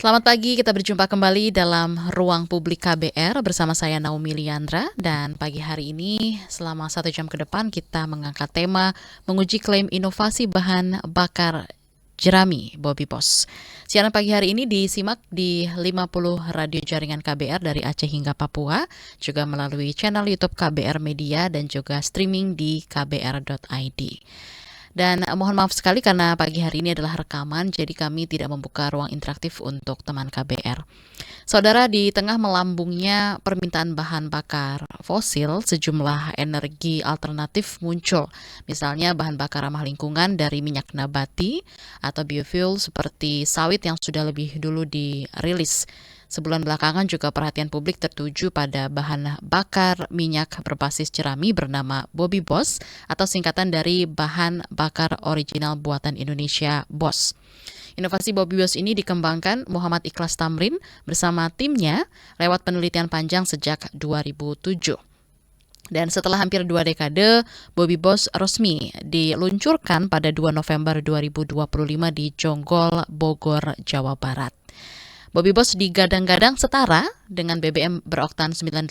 Selamat pagi, kita berjumpa kembali dalam Ruang Publik KBR bersama saya Naomi Liandra. Dan pagi hari ini selama 1 jam ke depan kita mengangkat tema menguji klaim inovasi bahan bakar jerami Bobby Boss. Siaran pagi hari ini disimak di 50 radio jaringan KBR dari Aceh hingga Papua, juga melalui channel YouTube KBR Media dan juga streaming di kbr.id. Dan mohon maaf sekali karena pagi hari ini adalah rekaman, jadi kami tidak membuka ruang interaktif untuk teman KBR. Saudara, di tengah melambungnya permintaan bahan bakar fosil, sejumlah energi alternatif muncul. Misalnya bahan bakar ramah lingkungan dari minyak nabati atau biofuel seperti sawit yang sudah lebih dulu dirilis. Sebulan belakangan juga perhatian publik tertuju pada bahan bakar minyak berbasis jerami bernama Bobby Boss atau singkatan dari bahan bakar original buatan Indonesia BOS. Inovasi Bobby Boss ini dikembangkan Muhammad Ikhlas Tamrin bersama timnya lewat penelitian panjang sejak 2007. Dan setelah hampir 2 dekade, Bobby Boss resmi diluncurkan pada 2 November 2025 di Jonggol, Bogor, Jawa Barat. Bobby Boss digadang-gadang setara dengan BBM beroktan 98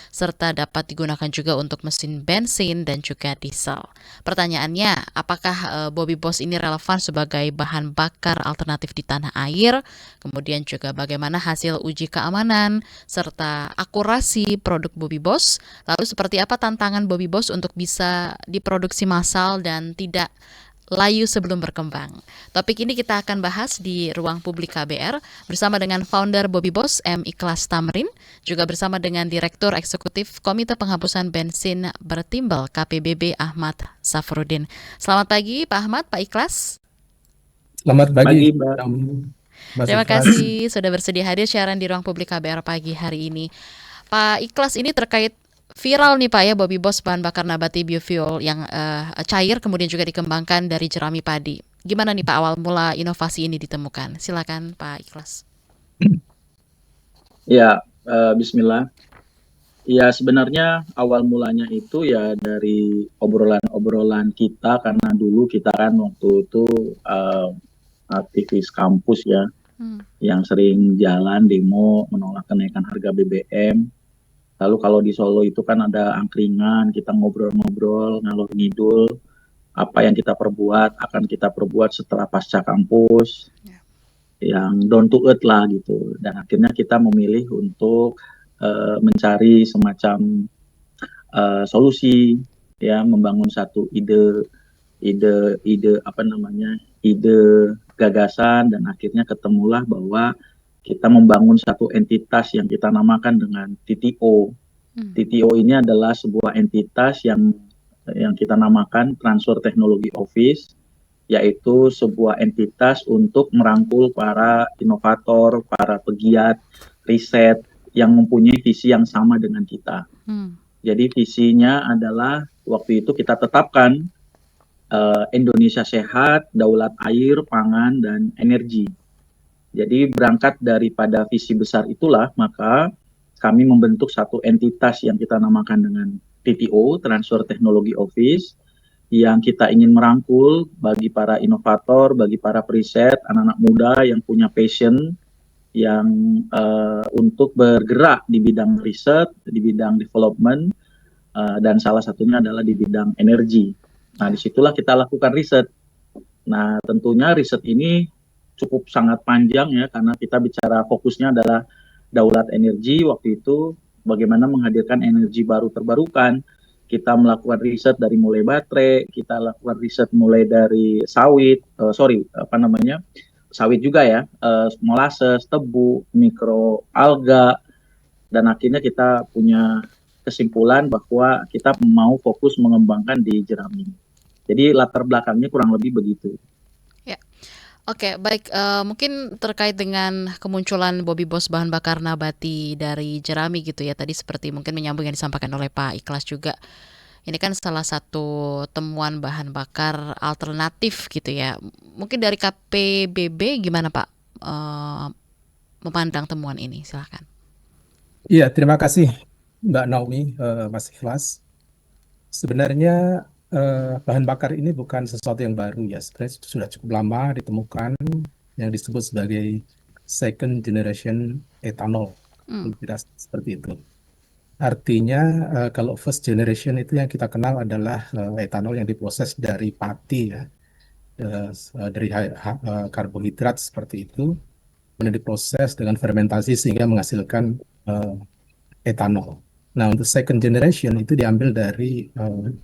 serta dapat digunakan juga untuk mesin bensin dan juga diesel. Pertanyaannya, apakah Bobby Boss ini relevan sebagai bahan bakar alternatif di tanah air? Kemudian juga bagaimana hasil uji keamanan serta akurasi produk Bobby Boss? Lalu seperti apa tantangan Bobby Boss untuk bisa diproduksi massal dan tidak layu sebelum berkembang. Topik ini kita akan bahas di Ruang Publik KBR bersama dengan founder Bobby Boss M. Ikhlas Tamrin, juga bersama dengan Direktur Eksekutif Komite Penghapusan Bensin Bertimbal KPBB Ahmad Safrudin. Selamat pagi Pak Ahmad, Pak Ikhlas. Selamat pagi, Mbak. Mas Terima Ikhlas. kasih sudah bersedia hadir siaran di Ruang Publik KBR pagi hari ini. Pak Ikhlas, ini terkait viral nih Pak ya, Bobby Boss bahan bakar nabati biofuel yang cair kemudian juga dikembangkan dari jerami padi. Gimana nih Pak awal mula inovasi ini ditemukan? Silakan Pak Ikhlas. Ya, Bismillah. Ya, sebenarnya awal mulanya itu ya dari obrolan-obrolan kita, karena dulu kita kan waktu itu aktivis kampus ya, yang sering jalan demo menolak kenaikan harga BBM. Lalu kalau di Solo itu kan ada angkringan, kita ngobrol-ngobrol, ngalor ngidul, apa yang kita perbuat, akan kita perbuat setelah pasca kampus, yang down to earth lah gitu. Dan akhirnya kita memilih untuk mencari semacam solusi, ya, membangun satu ide gagasan, dan akhirnya ketemulah bahwa kita membangun satu entitas yang kita namakan dengan TTO. TTO ini adalah sebuah entitas yang kita namakan Transfer Technology Office, yaitu sebuah entitas untuk merangkul para inovator, para pegiat riset yang mempunyai visi yang sama dengan kita. Jadi visinya adalah waktu itu kita tetapkan Indonesia sehat, daulat air, pangan, dan energi. Jadi berangkat daripada visi besar itulah, maka kami membentuk satu entitas yang kita namakan dengan TTO, Transfer Technology Office, yang kita ingin merangkul bagi para inovator, bagi para periset, anak-anak muda yang punya passion, yang untuk bergerak di bidang riset, di bidang development, dan salah satunya adalah di bidang energi. Nah, disitulah kita lakukan riset. Nah, tentunya riset ini cukup sangat panjang ya, karena kita bicara fokusnya adalah daulat energi. Waktu itu bagaimana menghadirkan energi baru terbarukan. Kita melakukan riset dari mulai baterai, kita lakukan riset mulai dari sawit juga ya, molasses, tebu, mikroalga, dan akhirnya kita punya kesimpulan bahwa kita mau fokus mengembangkan di jerami. Jadi latar belakangnya kurang lebih begitu. Oke, baik. Mungkin terkait dengan kemunculan Bobby Boss bahan bakar nabati dari jerami gitu ya. Tadi seperti mungkin menyambung yang disampaikan oleh Pak Ikhlas juga. Ini kan salah satu temuan bahan bakar alternatif gitu ya. Mungkin dari KPBB gimana Pak memandang temuan ini? Silakan. Iya, terima kasih Mbak Naomi, Mas Ikhlas. Sebenarnya bahan bakar ini bukan sesuatu yang baru ya. Sebenarnya sudah cukup lama ditemukan yang disebut sebagai second generation ethanol, Hmm. tidak seperti itu. Artinya kalau first generation itu yang kita kenal adalah etanol yang diproses dari pati ya, dari karbohidrat seperti itu, kemudian diproses dengan fermentasi sehingga menghasilkan etanol. Nah, untuk second generation itu diambil dari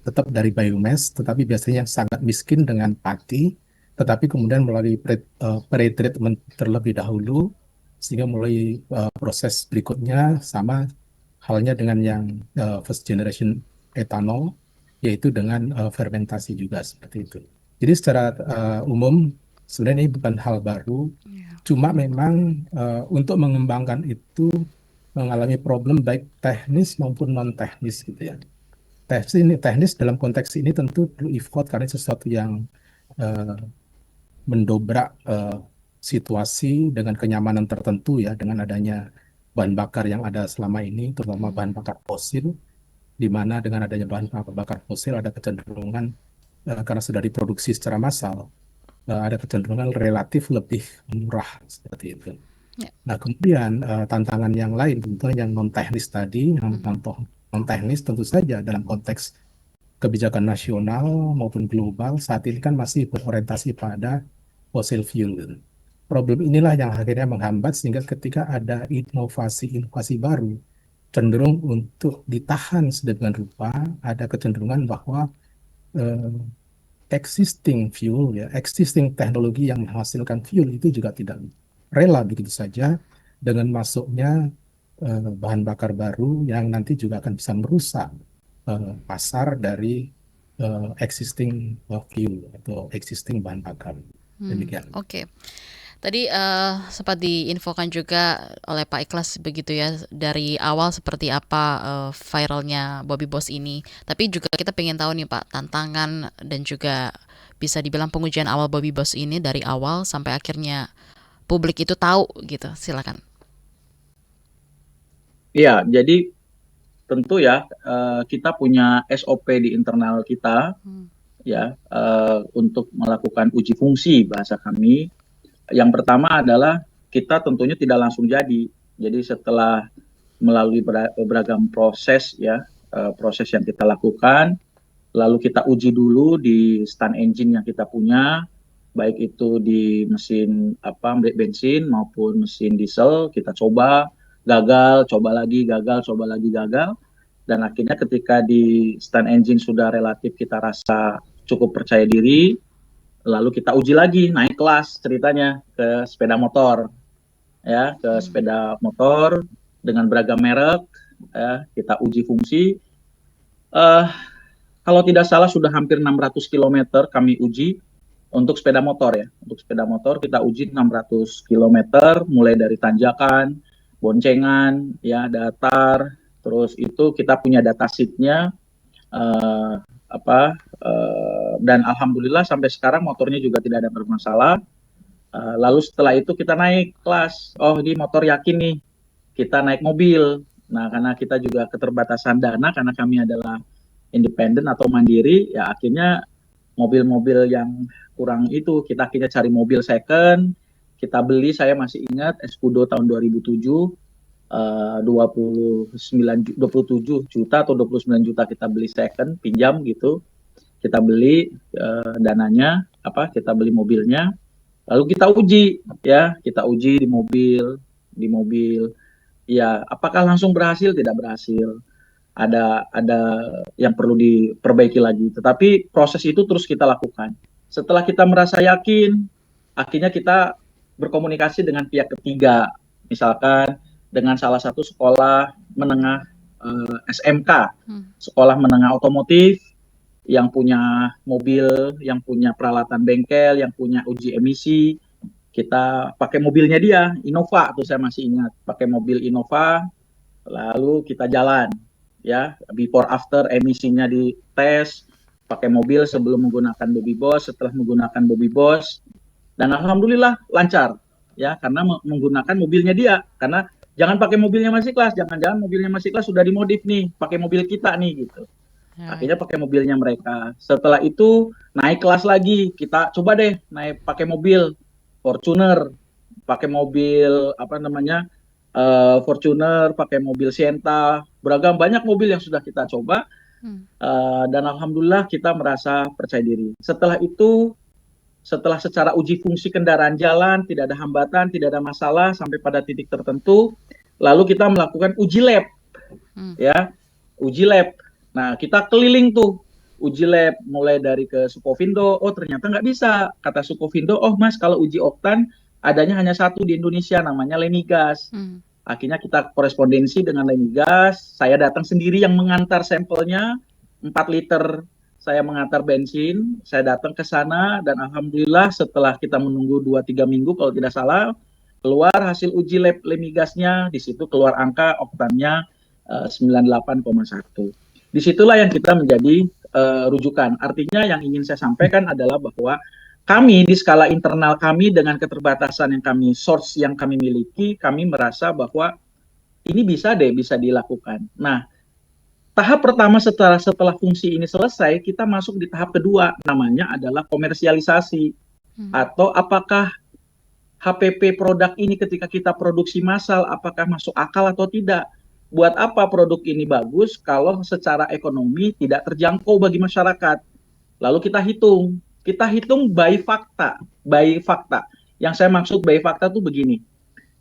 tetap dari biomass, tetapi biasanya sangat miskin dengan pati, tetapi kemudian melalui pre-treatment terlebih dahulu, sehingga mulai proses berikutnya sama halnya dengan yang first generation ethanol, yaitu dengan fermentasi juga seperti itu. Jadi secara umum sebenarnya ini bukan hal baru, Ya. cuma memang untuk mengembangkan itu mengalami problem baik teknis maupun non teknis gitu ya. Teknis dalam konteks ini tentu perlu effort karena sesuatu yang eh, mendobrak situasi dengan kenyamanan tertentu ya dengan adanya bahan bakar yang ada selama ini, terutama Hmm. bahan bakar fosil, di mana dengan adanya bahan bakar fosil ada kecenderungan karena sudah diproduksi secara massal, ada kecenderungan relatif lebih murah seperti itu. Ya. Nah, kemudian tantangan yang lain tentunya yang non teknis tadi, yang Hmm. contoh non teknis tentu saja dalam konteks kebijakan nasional maupun global saat ini kan masih berorientasi pada fossil fuel. Problem inilah yang akhirnya menghambat sehingga ketika ada inovasi-inovasi baru cenderung untuk ditahan sedemikian rupa, ada kecenderungan bahwa eh, existing fuel ya, existing teknologi yang menghasilkan fuel itu juga tidak rela begitu saja dengan masuknya bahan bakar baru yang nanti juga akan bisa merusak pasar dari existing fuel atau existing bahan bakar. Demikian. Oke. Tadi sempat diinfokan juga oleh Pak Ikhlas begitu ya dari awal seperti apa viralnya Bobby Boss ini. Tapi juga kita pengen tahu nih Pak tantangan dan juga bisa dibilang pengujian awal Bobby Boss ini dari awal sampai akhirnya publik itu tahu gitu. Silakan. Iya, jadi tentu ya kita punya SOP di internal kita Hmm. ya untuk melakukan uji fungsi bahasa kami. Yang pertama adalah kita tentunya tidak langsung jadi. Jadi setelah melalui beragam proses ya, proses yang kita lakukan, lalu kita uji dulu di stand engine yang kita punya, baik itu di mesin bensin maupun mesin diesel, kita coba gagal, coba lagi gagal, coba lagi gagal, dan akhirnya ketika di stand engine sudah relatif kita rasa cukup percaya diri, lalu kita uji lagi naik kelas ceritanya ke sepeda motor ya, ke sepeda motor dengan beragam merek ya, kita uji fungsi. Kalau tidak salah sudah hampir 600 km kami uji untuk sepeda motor ya. Untuk sepeda motor kita uji 600 km mulai dari tanjakan, boncengan, ya datar, terus itu kita punya data sheet-nya uh, dan alhamdulillah sampai sekarang motornya juga tidak ada bermasalah. Lalu setelah itu kita naik kelas. Oh, ini motor yakin nih. Kita naik mobil. Nah, karena kita juga keterbatasan dana karena kami adalah independen atau mandiri, ya akhirnya mobil-mobil yang kurang itu kita akhirnya cari mobil second, kita beli, saya masih ingat Escudo tahun 2007 27 juta atau 29 juta kita beli second, pinjam gitu. Kita beli dananya kita beli mobilnya, lalu kita uji ya, kita uji di mobil ya, apakah langsung berhasil? Tidak berhasil, ada yang perlu diperbaiki lagi. Tetapi proses itu terus kita lakukan. Setelah kita merasa yakin, akhirnya kita berkomunikasi dengan pihak ketiga, misalkan dengan salah satu sekolah menengah SMK, sekolah menengah otomotif yang punya mobil, yang punya peralatan bengkel, yang punya uji emisi. Kita pakai mobilnya dia, Innova, tuh saya masih ingat, pakai mobil Innova, lalu kita jalan ya, before after emisinya dites pakai mobil sebelum menggunakan Bobby Boss, setelah menggunakan Bobby Boss, dan alhamdulillah lancar ya, karena menggunakan mobilnya dia. Karena jangan pakai mobilnya Mas Ikhlas, jangan-jangan mobilnya Mas Ikhlas sudah dimodif nih, pakai mobil kita nih gitu. Akhirnya pakai mobilnya mereka. Setelah itu naik kelas lagi, kita coba deh naik pakai mobil Fortuner pakai mobil Fortuner, pakai mobil Sienta, beragam banyak mobil yang sudah kita coba. Dan alhamdulillah kita merasa percaya diri. Setelah itu, setelah secara uji fungsi kendaraan jalan, tidak ada hambatan, tidak ada masalah sampai pada titik tertentu, lalu kita melakukan uji lab, ya, uji lab. Nah, kita keliling tuh uji lab mulai dari ke Sukovindo. Oh, ternyata nggak bisa, kata Sukovindo. Oh, Mas, kalau uji oktan adanya hanya satu di Indonesia, namanya Lenigas. Akhirnya kita korespondensi dengan Lenigas. Saya datang sendiri yang mengantar sampelnya 4 liter. Saya mengantar bensin, saya datang ke sana, dan alhamdulillah setelah kita menunggu 2-3 minggu kalau tidak salah, keluar hasil uji lab Lenigasnya. Di situ keluar angka oktannya 98,1. Disitulah yang kita menjadi rujukan. Artinya yang ingin saya sampaikan adalah bahwa kami di skala internal kami dengan keterbatasan yang kami source yang kami miliki, kami merasa bahwa ini bisa dilakukan. Nah, tahap pertama setelah fungsi ini selesai, kita masuk di tahap kedua, namanya adalah komersialisasi. Atau apakah HPP produk ini ketika kita produksi massal, apakah masuk akal atau tidak? Buat apa produk ini bagus kalau secara ekonomi tidak terjangkau bagi masyarakat? Lalu kita hitung by fakta. Yang saya maksud by fakta itu begini,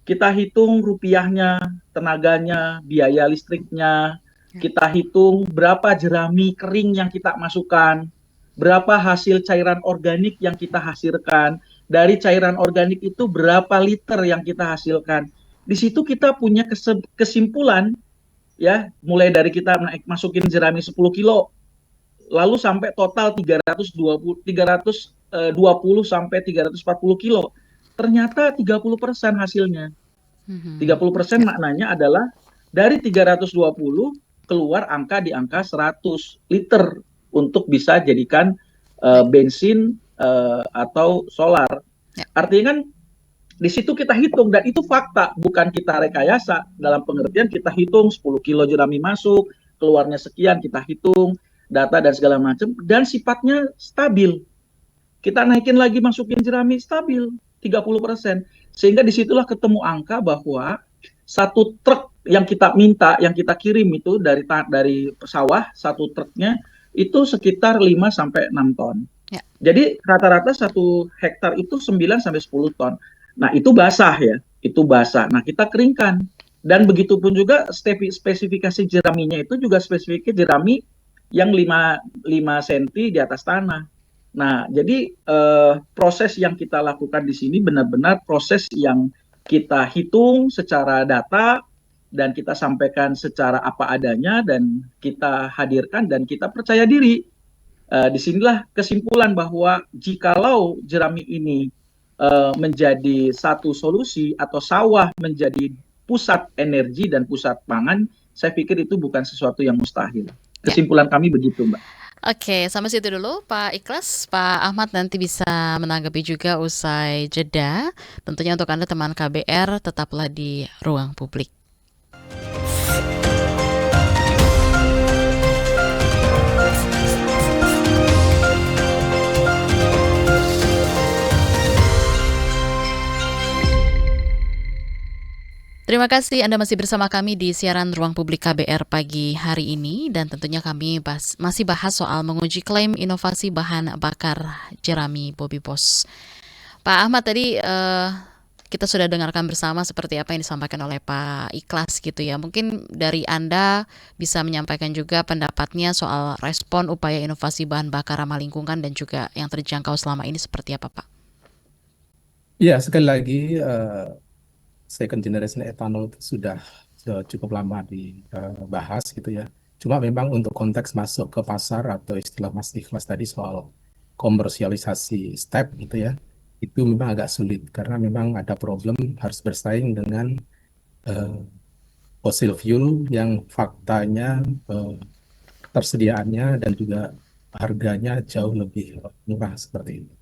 kita hitung rupiahnya, tenaganya, biaya listriknya, kita hitung berapa jerami kering yang kita masukkan, berapa hasil cairan organik yang kita hasilkan, dari cairan organik itu berapa liter yang kita hasilkan. Di situ kita punya kesimpulan, ya, mulai dari kita masukin jerami 10 kilo, lalu sampai total 320 sampai 340 kilo. Ternyata 30% hasilnya. 30% maknanya adalah dari 320 keluar di angka 100 liter untuk bisa jadikan bensin atau solar. Artinya kan di situ kita hitung, dan itu fakta, bukan kita rekayasa. Dalam pengertian kita hitung 10 kilo jerami masuk, keluarnya sekian, kita hitung data dan segala macam, dan sifatnya stabil. Kita naikin lagi, masukin jerami, stabil 30%. Sehingga disitulah ketemu angka bahwa satu truk yang kita minta, yang kita kirim itu dari sawah, satu truknya itu sekitar 5-6 ton. Ya. Jadi rata-rata 1 hektar itu 9-10 ton. Nah, itu basah ya, itu basah. Nah, kita keringkan. Dan begitu pun juga spesifikasi jeraminya itu juga spesifikasi jerami yang 5 cm di atas tanah. Nah, jadi proses yang kita lakukan di sini benar-benar proses yang kita hitung secara data dan kita sampaikan secara apa adanya dan kita hadirkan dan kita percaya diri. Disinilah kesimpulan bahwa jikalau jerami ini menjadi satu solusi atau sawah menjadi pusat energi dan pusat pangan, saya pikir itu bukan sesuatu yang mustahil. Kesimpulan kami begitu, Mbak. Oke, sampai situ dulu Pak Ikhlas. Pak Ahmad nanti bisa menanggapi juga usai jeda. Tentunya untuk Anda teman KBR, tetaplah di Ruang Publik. Terima kasih Anda masih bersama kami di siaran Ruang Publik KBR pagi hari ini, dan tentunya kami masih bahas soal menguji klaim inovasi bahan bakar jerami Bobby Boss. Pak Ahmad, tadi kita sudah dengarkan bersama seperti apa yang disampaikan oleh Pak Ikhlas gitu ya. Mungkin dari Anda bisa menyampaikan juga pendapatnya soal respon upaya inovasi bahan bakar ramah lingkungan dan juga yang terjangkau selama ini seperti apa, Pak? Ya, sekali lagi second generation ethanol itu sudah cukup lama dibahas gitu ya. Cuma memang untuk konteks masuk ke pasar atau istilah Mas Ikhlas tadi soal komersialisasi step gitu ya, itu memang agak sulit karena memang ada problem harus bersaing dengan fossil fuel yang faktanya tersediaannya dan juga harganya jauh lebih murah seperti itu.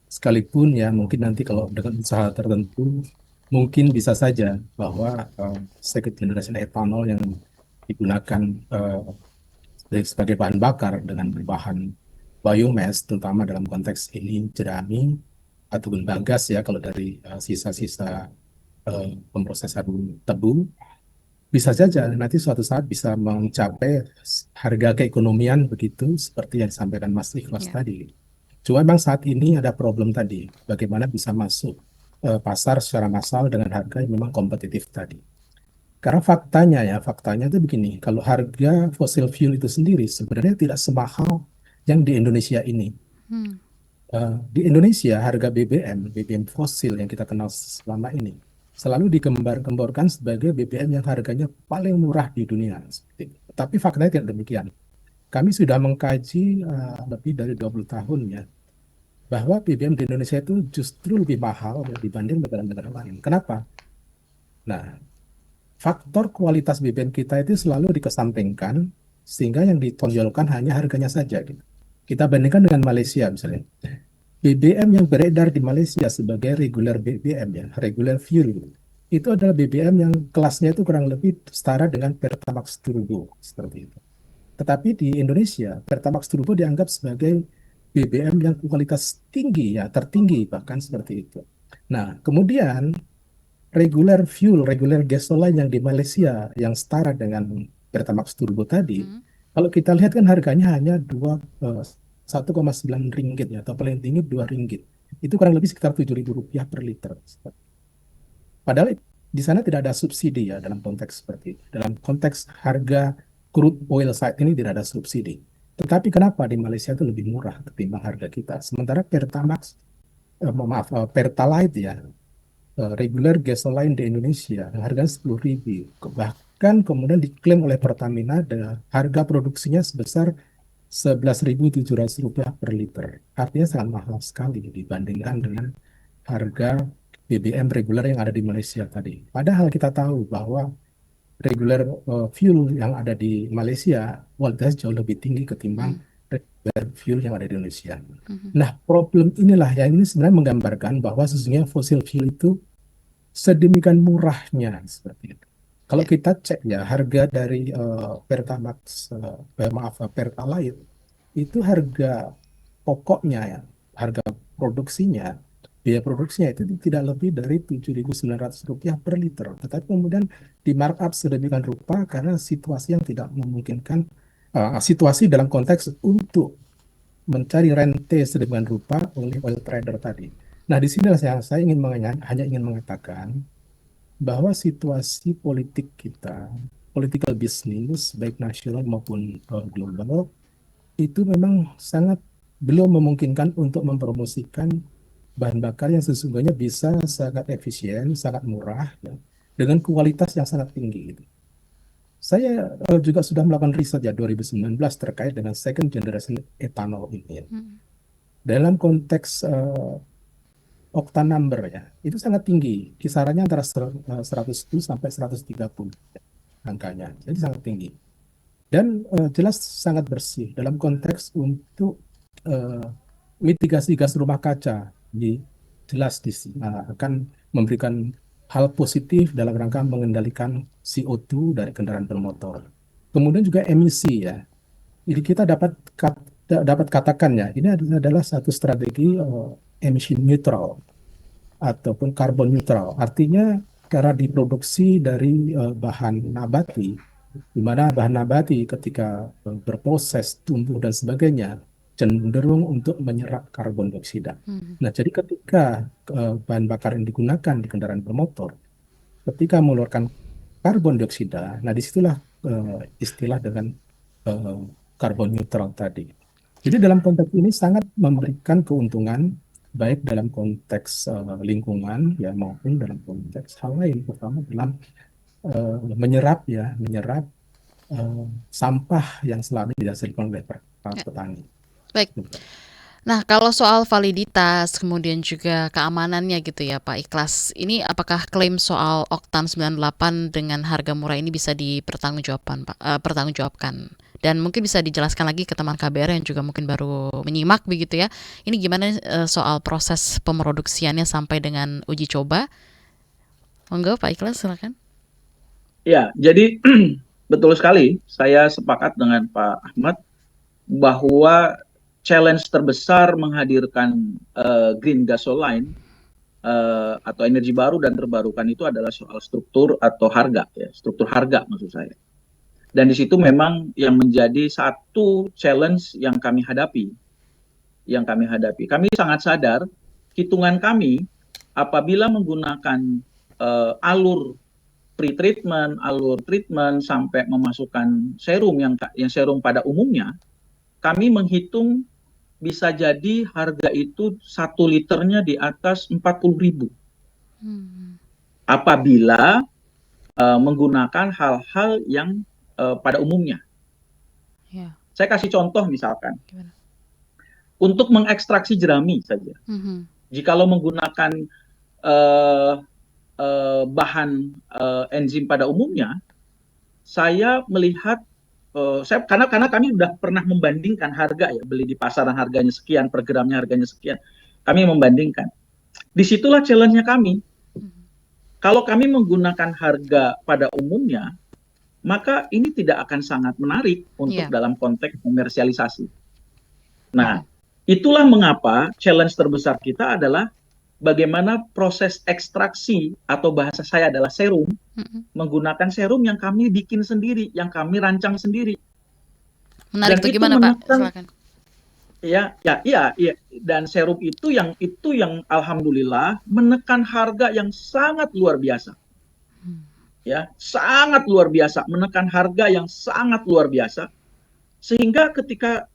Sekalipun ya mungkin nanti kalau dengan usaha tertentu mungkin bisa saja bahwa second generation ethanol yang digunakan sebagai bahan bakar dengan bahan biomass, terutama dalam konteks ini jerami ataupun bagas ya kalau dari sisa-sisa pemrosesan tebu, bisa saja nanti suatu saat bisa mencapai harga keekonomian begitu seperti yang disampaikan Mas Ikhlas Ya. tadi. Cuma memang saat ini ada problem tadi, bagaimana bisa masuk pasar secara massal dengan harga yang memang kompetitif tadi. Karena faktanya itu begini, kalau harga fossil fuel itu sendiri sebenarnya tidak semahal yang di Indonesia ini. Hmm. Di Indonesia harga BBM fosil yang kita kenal selama ini selalu digembar-gemborkan sebagai BBM yang harganya paling murah di dunia. Tapi faktanya tidak demikian. Kami sudah mengkaji lebih dari 20 tahun ya, bahwa BBM di Indonesia itu justru lebih mahal dibanding negara-negara lain. Kenapa? Nah, faktor kualitas BBM kita itu selalu dikesampingkan, sehingga yang ditonjolkan hanya harganya saja, gitu. Kita bandingkan dengan Malaysia misalnya. BBM yang beredar di Malaysia sebagai regular BBM ya, regular fuel, itu adalah BBM yang kelasnya itu kurang lebih setara dengan Pertamax Turbo seperti itu. Tetapi di Indonesia, Pertamax Turbo dianggap sebagai BBM yang kualitas tinggi ya, tertinggi bahkan seperti itu. Nah, kemudian regular gasoline yang di Malaysia yang setara dengan Pertamax Turbo tadi, kalau kita lihat kan harganya hanya 1,9 ringgit ya, atau paling tinggi 2 ringgit. Itu kurang lebih sekitar Rp7.000 per liter. Padahal di sana tidak ada subsidi ya dalam konteks seperti itu. Dalam konteks harga crude oil saat ini tidak ada subsidi. Tetapi kenapa di Malaysia itu lebih murah ketimbang harga kita? Sementara Pertalite ya, regular gasoline di Indonesia harganya 10.000. Bahkan kemudian diklaim oleh Pertamina harga produksinya sebesar Rp11.700 per liter. Artinya sangat mahal sekali dibandingkan dengan harga BBM reguler yang ada di Malaysia tadi. Padahal kita tahu bahwa regular fuel yang ada di Malaysia kualitasnya jauh lebih tinggi ketimbang regular fuel yang ada di Indonesia. Nah, problem inilah yang ini sebenarnya menggambarkan bahwa sesungguhnya fossil fuel itu sedemikian murahnya seperti itu. Kalau kita cek ya harga dari Pertalite itu harga pokoknya ya, harga produksinya, biaya produksinya itu tidak lebih dari Rp7.900 per liter. Tetapi kemudian di markup sedemikian rupa karena situasi yang tidak memungkinkan, situasi dalam konteks untuk mencari rente sedemikian rupa oleh oil trader tadi. Nah, di sini saya hanya ingin mengatakan bahwa situasi politik kita, political business, baik nasional maupun global, itu memang sangat belum memungkinkan untuk mempromosikan bahan bakar yang sesungguhnya bisa sangat efisien, sangat murah, ya, dengan kualitas yang sangat tinggi. Gitu. Saya juga sudah melakukan riset ya 2019 terkait dengan second generation ethanol ini. Ya. Dalam konteks octane number ya, itu sangat tinggi, kisarannya antara 110 sampai 130 angkanya, jadi sangat tinggi. Dan jelas sangat bersih dalam konteks untuk mitigasi gas rumah kaca, jelas akan memberikan hal positif dalam rangka mengendalikan CO2 dari kendaraan bermotor. Kemudian juga emisi ya, jadi kita dapat katakan ya, ini adalah satu strategi emission neutral ataupun carbon neutral. Artinya karena diproduksi dari bahan nabati, di mana bahan nabati ketika berproses, tumbuh dan sebagainya cenderung untuk menyerap karbon dioksida. Nah, jadi ketika bahan bakar yang digunakan di kendaraan bermotor, ketika mengeluarkan karbon dioksida, nah disitulah istilah dengan karbon neutral tadi. Jadi dalam konteks ini sangat memberikan keuntungan baik dalam konteks lingkungan ya maupun dalam konteks hal lain, terutama dalam menyerap sampah yang selama ini dihasilkan oleh petani. Baik. Nah, kalau soal validitas kemudian juga keamanannya gitu ya Pak Ikhlas, ini apakah klaim soal oktan 98 dengan harga murah ini bisa pertanggungjawabkan? Dan mungkin bisa dijelaskan lagi ke teman KBR yang juga mungkin baru menyimak begitu ya. Ini gimana soal proses pemroduksiannya sampai dengan uji coba? Monggo Pak Ikhlas, silakan. Ya, jadi betul sekali. Saya sepakat dengan Pak Ahmad bahwa challenge terbesar menghadirkan green gasoline atau energi baru dan terbarukan itu adalah soal struktur atau harga, ya, struktur harga maksud saya. Dan di situ memang yang menjadi satu challenge yang kami hadapi. Kami sangat sadar, hitungan kami apabila menggunakan alur pre-treatment, alur treatment sampai memasukkan serum yang serum pada umumnya, kami menghitung bisa jadi harga itu 1 liternya di atas 40.000. Apabila menggunakan hal-hal yang pada umumnya. Ya. Saya kasih contoh misalkan. Gimana? Untuk mengekstraksi jerami saja. Jikalau menggunakan bahan enzim pada umumnya, saya melihat karena kami sudah pernah membandingkan harga, ya, beli di pasaran harganya sekian, per gramnya harganya sekian. Kami membandingkan. Disitulah challenge-nya kami. Kalau kami menggunakan harga pada umumnya, maka ini tidak akan sangat menarik untuk dalam konteks komersialisasi. Nah, itulah mengapa challenge terbesar kita adalah bagaimana proses ekstraksi, atau bahasa saya adalah serum, menggunakan serum yang kami bikin sendiri, yang kami rancang sendiri. Menarik, dan bagaimana Pak? Silakan. Iya. Dan serum itu yang alhamdulillah menekan harga yang sangat luar biasa. Ya, sangat luar biasa, menekan harga yang sangat luar biasa, sehingga ketika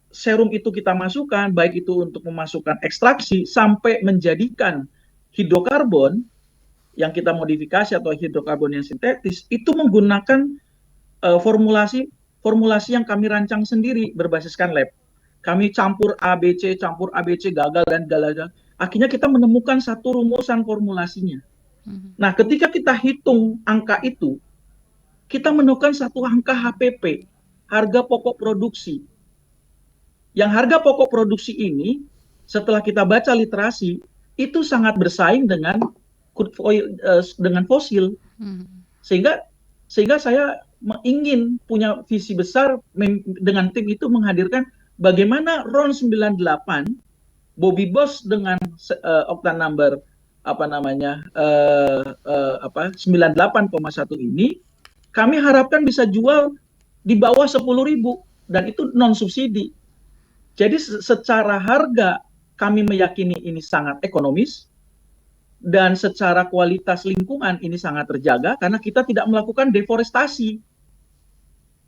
serum itu kita masukkan, baik itu untuk memasukkan ekstraksi sampai menjadikan hidrokarbon yang kita modifikasi atau hidrokarbon yang sintetis, itu menggunakan formulasi yang kami rancang sendiri berbasiskan lab. Kami campur ABC, gagal dan gagal. Akhirnya kita menemukan satu rumusan formulasinya. Nah, ketika kita hitung angka itu, kita menemukan satu angka HPP, harga pokok produksi. Yang harga pokok produksi ini, setelah kita baca literasi, itu sangat bersaing dengan fosil. Sehingga saya ingin punya visi besar dengan tim itu menghadirkan bagaimana RON 98, Bobby Boss dengan oktan number 98,1 ini, kami harapkan bisa jual di bawah 10.000 dan itu non subsidi. Jadi secara harga kami meyakini ini sangat ekonomis, dan secara kualitas lingkungan ini sangat terjaga karena kita tidak melakukan deforestasi.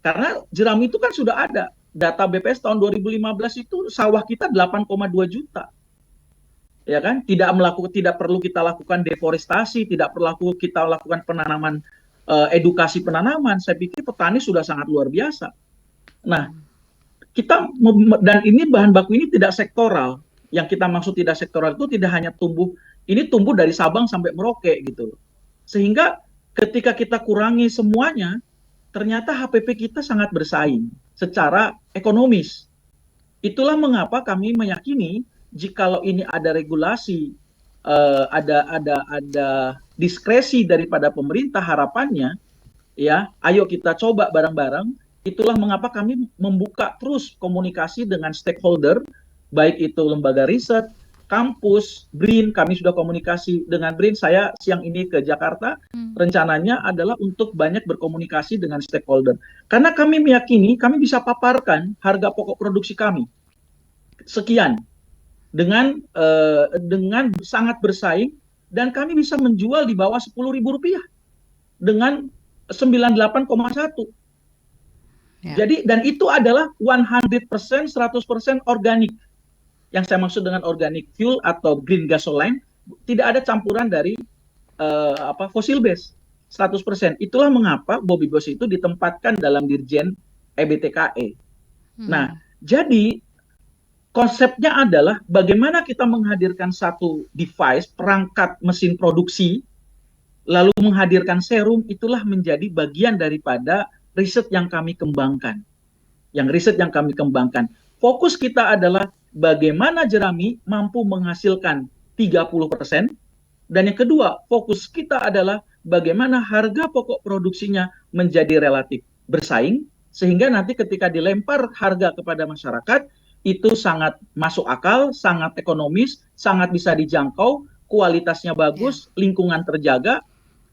Karena jerami itu kan sudah ada. Data BPS tahun 2015 itu sawah kita 8,2 juta. Ya kan? Tidak perlu kita lakukan deforestasi, tidak perlu kita lakukan penanaman, edukasi penanaman. Saya pikir petani sudah sangat luar biasa. Nah, dan ini bahan baku ini tidak sektoral. Yang kita maksud tidak sektoral itu tidak hanya tumbuh dari Sabang sampai Merauke gitu. Sehingga ketika kita kurangi semuanya, ternyata HPP kita sangat bersaing secara ekonomis. Itulah mengapa kami meyakini jikalau ini ada regulasi, ada diskresi daripada pemerintah, harapannya, ya, ayo kita coba bareng-bareng. Itulah mengapa kami membuka terus komunikasi dengan stakeholder, baik itu lembaga riset, kampus, BRIN. Kami sudah komunikasi dengan BRIN. Saya siang ini ke Jakarta. Rencananya adalah untuk banyak berkomunikasi dengan stakeholder. Karena kami meyakini kami bisa paparkan harga pokok produksi kami sekian dengan sangat bersaing, dan kami bisa menjual di bawah Rp10.000 dengan 98,1. Ya. Jadi, dan itu adalah 100% organik. Yang saya maksud dengan organic fuel atau green gasoline, tidak ada campuran dari fossil base, 100%. Itulah mengapa Bobby Boss itu ditempatkan dalam Dirjen EBTKE. Nah, jadi konsepnya adalah bagaimana kita menghadirkan satu device, perangkat mesin produksi, lalu menghadirkan serum. Itulah menjadi bagian daripada riset yang kami kembangkan. Fokus kita adalah bagaimana jerami mampu menghasilkan 30%, dan yang kedua, fokus kita adalah bagaimana harga pokok produksinya menjadi relatif bersaing, sehingga nanti ketika dilempar harga kepada masyarakat, itu sangat masuk akal, sangat ekonomis, sangat bisa dijangkau, kualitasnya Ya. bagus, lingkungan terjaga,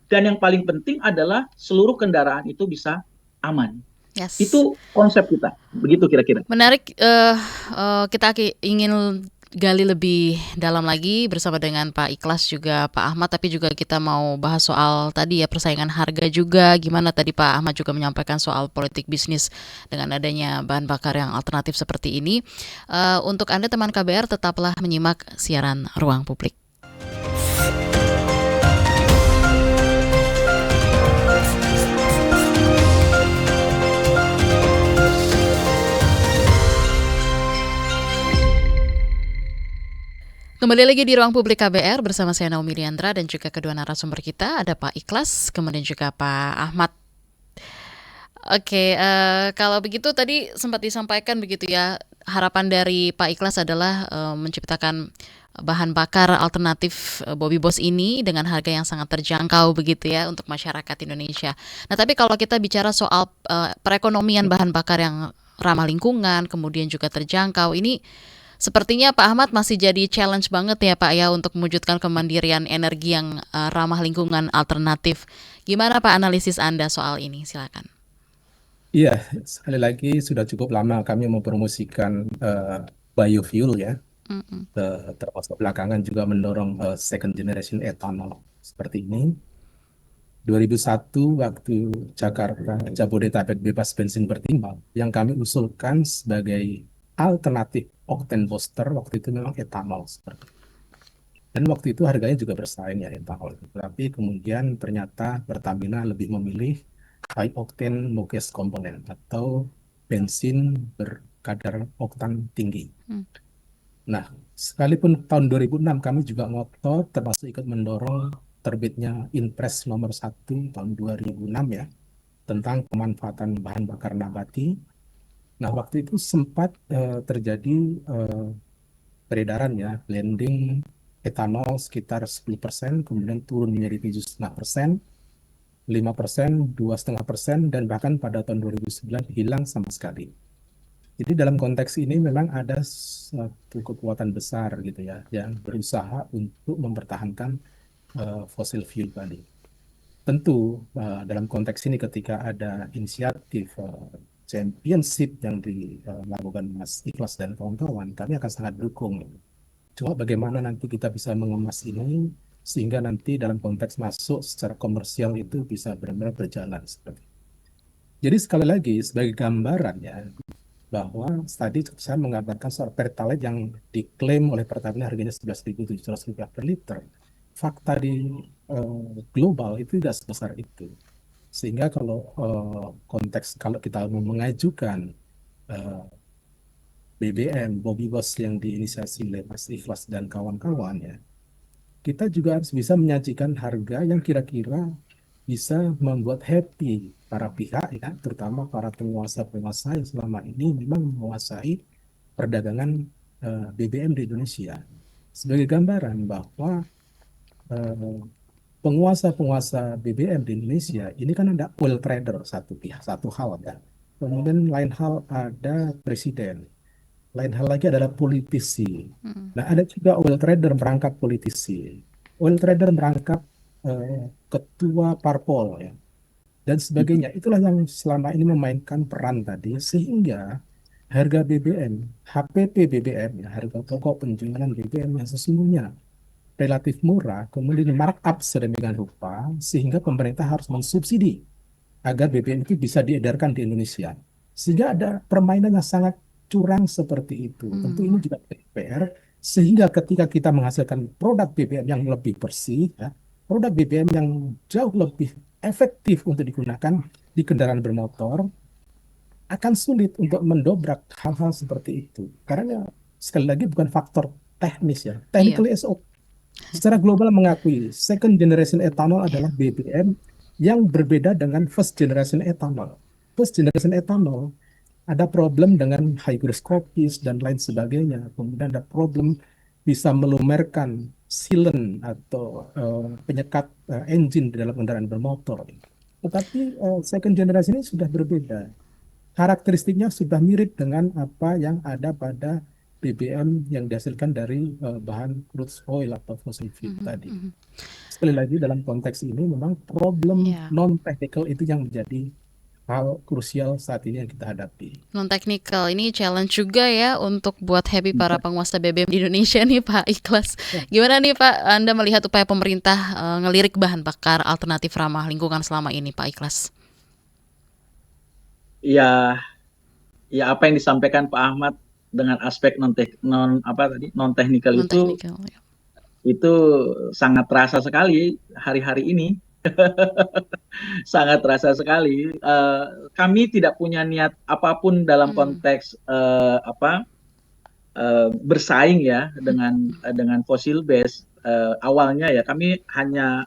dan yang paling penting adalah seluruh kendaraan itu bisa aman. Yes. Itu konsep kita, begitu kira-kira. Menarik, kita ingin gali lebih dalam lagi bersama dengan Pak Ikhlas juga Pak Ahmad, tapi juga kita mau bahas soal tadi ya persaingan harga juga, gimana tadi Pak Ahmad juga menyampaikan soal politik bisnis dengan adanya bahan bakar yang alternatif seperti ini. Untuk Anda teman KBR, tetaplah menyimak siaran Ruang Publik. Kembali lagi di Ruang Publik KBR bersama saya Naomi Liandra dan juga kedua narasumber kita, ada Pak Ikhlas, kemudian juga Pak Ahmad. Oke, kalau begitu tadi sempat disampaikan begitu ya, harapan dari Pak Ikhlas adalah menciptakan bahan bakar alternatif Bobby Boss ini dengan harga yang sangat terjangkau begitu ya untuk masyarakat Indonesia. Nah, tapi kalau kita bicara soal perekonomian bahan bakar yang ramah lingkungan, kemudian juga terjangkau, ini sepertinya Pak Ahmad masih jadi challenge banget ya Pak ya untuk mewujudkan kemandirian energi yang ramah lingkungan alternatif. Gimana Pak analisis Anda soal ini? Silakan. Iya, sekali lagi sudah cukup lama kami mempromosikan biofuel ya, Mm-mm. termasuk belakangan juga mendorong second generation ethanol seperti ini. 2001 waktu Jakarta Jabodetabek bebas bensin bertimbal, yang kami usulkan sebagai alternatif okten booster waktu itu memang etanol seperti itu. Dan waktu itu harganya juga bersaing ya etanol. Tapi kemudian ternyata Pertamina lebih memilih high octane moges komponen atau bensin berkadar oktan tinggi. Hmm. Nah, sekalipun tahun 2006 kami juga ngotot termasuk ikut mendorong terbitnya Inpres nomor 1 tahun 2006 ya tentang pemanfaatan bahan bakar nabati. Nah, waktu itu sempat terjadi peredaran ya, blending etanol sekitar 10%, kemudian turun menjadi 7,5%, 5%, 2,5%, dan bahkan pada tahun 2009 hilang sama sekali. Jadi dalam konteks ini memang ada satu kekuatan besar gitu ya, yang berusaha untuk mempertahankan fossil fuel tadi. Tentu dalam konteks ini ketika ada inisiatif championship yang dilakukan Mas Ikhlas dan kawan-kawan, kami akan sangat dukung. Cuma bagaimana nanti kita bisa mengemas ini sehingga nanti dalam konteks masuk secara komersial itu bisa benar-benar berjalan seperti itu. Jadi sekali lagi sebagai gambaran ya bahwa tadi saya menggambarkan soal Pertalite yang diklaim oleh Pertamina harganya Rp11.700 per liter. Fakta di global itu tidak sebesar itu. Sehingga kalau konteks kalau kita mau mengajukan BBM, Bobby Boss yang diinisiasi oleh Mas Ikhlas dan kawan-kawan ya, kita juga harus bisa menyajikan harga yang kira-kira bisa membuat happy para pihak ya, terutama para penguasa-penguasa yang selama ini memang menguasai perdagangan BBM di Indonesia. Sebagai gambaran bahwa penguasa-penguasa BBM di Indonesia ini kan ada oil trader satu pihak, satu hal ya. Kemudian lain hal ada presiden. Lain hal lagi adalah politisi. Nah, ada juga oil trader merangkap politisi. Oil trader merangkap ketua parpol ya, dan sebagainya. Itulah yang selama ini memainkan peran tadi sehingga harga BBM, HPP BBM ya, harga pokok penjualan BBM yang sesungguhnya relatif murah, kemudian markup sedemikian rupa sehingga pemerintah harus mensubsidi agar BBM itu bisa diedarkan di Indonesia. Sehingga ada permainan yang sangat curang seperti itu. Tentu ini juga PR, sehingga ketika kita menghasilkan produk BBM yang lebih bersih, ya, produk BBM yang jauh lebih efektif untuk digunakan di kendaraan bermotor, akan sulit untuk mendobrak hal-hal seperti itu. Karena sekali lagi bukan faktor teknis ya. Technically is okay. Secara global mengakui second generation ethanol adalah BBM yang berbeda dengan first generation ethanol. First generation ethanol ada problem dengan hygroscopis dan lain sebagainya. Kemudian ada problem bisa melumerkan sealant atau penyekat engine di dalam kendaraan bermotor. Tetapi second generation ini sudah berbeda. karakteristiknya sudah mirip dengan apa yang ada pada BBM yang dihasilkan dari bahan crude oil atau fossil fuel tadi. Sekali lagi dalam konteks ini memang problem Ya, non-technical itu yang menjadi hal krusial saat ini yang kita hadapi. non-technical ini challenge juga ya untuk buat happy para penguasa BBM di Indonesia nih Pak Ikhlas. Gimana nih Pak, Anda melihat upaya pemerintah ngelirik bahan bakar alternatif ramah lingkungan selama ini Pak Ikhlas? Ya, ya apa yang disampaikan Pak Ahmad dengan aspek non-technical itu Non-technical. Ya. itu sangat terasa sekali hari-hari ini. Sangat terasa sekali. Kami tidak punya niat apapun dalam konteks bersaing ya dengan fossil base. Awalnya ya kami hanya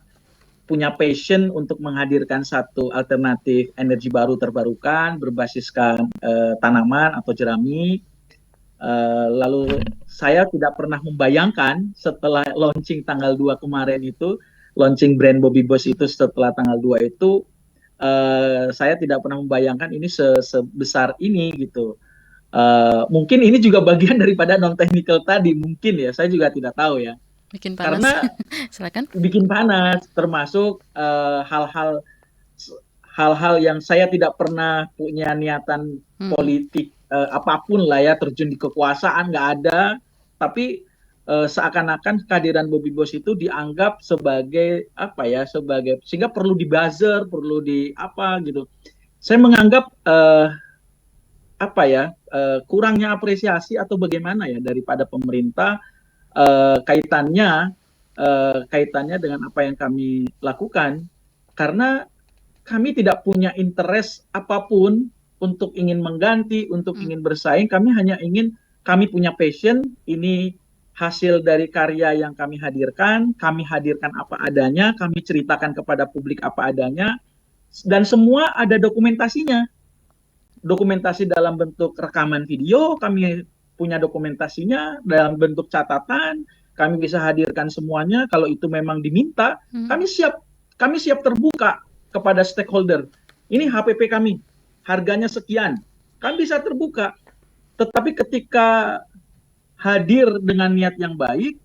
punya passion untuk menghadirkan satu alternatif energi baru terbarukan berbasiskan tanaman atau jerami. Lalu saya tidak pernah membayangkan setelah launching tanggal 2 kemarin itu, launching brand Bobby Boss itu setelah tanggal 2 itu, saya tidak pernah membayangkan ini sebesar ini gitu. Mungkin ini juga bagian daripada non-technical tadi, mungkin ya, saya juga tidak tahu ya. Bikin panas. Karena Silakan. bikin panas, termasuk hal-hal yang saya tidak pernah punya niatan politik apapun lah ya, terjun di kekuasaan nggak ada, tapi seakan-akan kehadiran Bobby Boss itu dianggap sebagai apa ya, sebagai sehingga perlu di-buzzer, perlu di apa gitu. Saya menganggap kurangnya apresiasi atau bagaimana ya daripada pemerintah kaitannya dengan apa yang kami lakukan, karena kami tidak punya interest apapun untuk ingin mengganti, untuk ingin bersaing. Kami hanya ingin, kami punya passion, ini hasil dari karya yang kami hadirkan apa adanya, kami ceritakan kepada publik apa adanya, dan semua ada dokumentasinya. Dokumentasi dalam bentuk rekaman video, kami punya dokumentasinya dalam bentuk catatan, kami bisa hadirkan semuanya. Kalau itu memang diminta, kami siap terbuka kepada stakeholder. Ini HPP kami, harganya sekian, kami bisa terbuka. Tetapi ketika hadir dengan niat yang baik,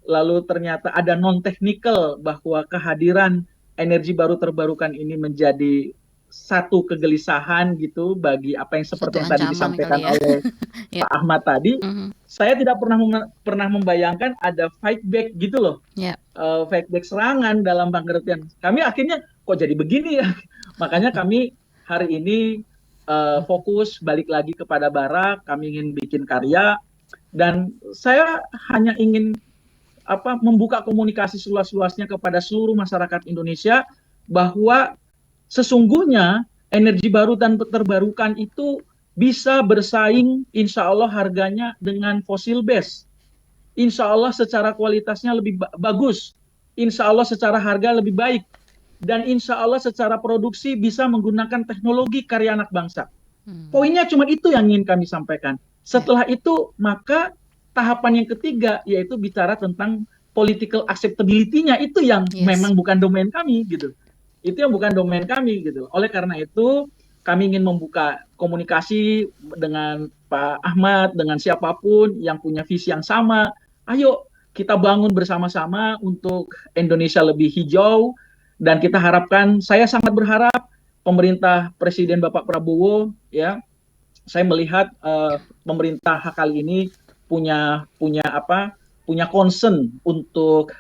lalu ternyata ada non-technical bahwa kehadiran energi baru terbarukan ini menjadi satu kegelisahan gitu bagi apa yang seperti yang tadi disampaikan oleh Pak Ahmad tadi, saya tidak pernah membayangkan ada fight back gitu loh, fight back serangan dalam pengertian. Kami akhirnya kok jadi begini ya, makanya kami hari ini fokus balik lagi kepada bara, kami ingin bikin karya, dan saya hanya ingin membuka komunikasi seluas-luasnya kepada seluruh masyarakat Indonesia bahwa sesungguhnya energi baru dan terbarukan itu bisa bersaing insya Allah harganya dengan fossil base. Insya Allah secara kualitasnya lebih bagus. Insya Allah secara harga lebih baik. Dan insya Allah secara produksi bisa menggunakan teknologi karya anak bangsa. Poinnya cuma itu yang ingin kami sampaikan. Setelah itu maka tahapan yang ketiga yaitu bicara tentang political acceptability-nya, itu yang memang bukan domain kami gitu. Itu yang bukan domain kami gitu. Oleh karena itu kami ingin membuka komunikasi dengan Pak Ahmad, dengan siapapun yang punya visi yang sama. Ayo kita bangun bersama-sama untuk Indonesia lebih hijau, dan kita harapkan, saya sangat berharap pemerintah Presiden Bapak Prabowo ya, saya melihat pemerintah kali ini punya concern untuk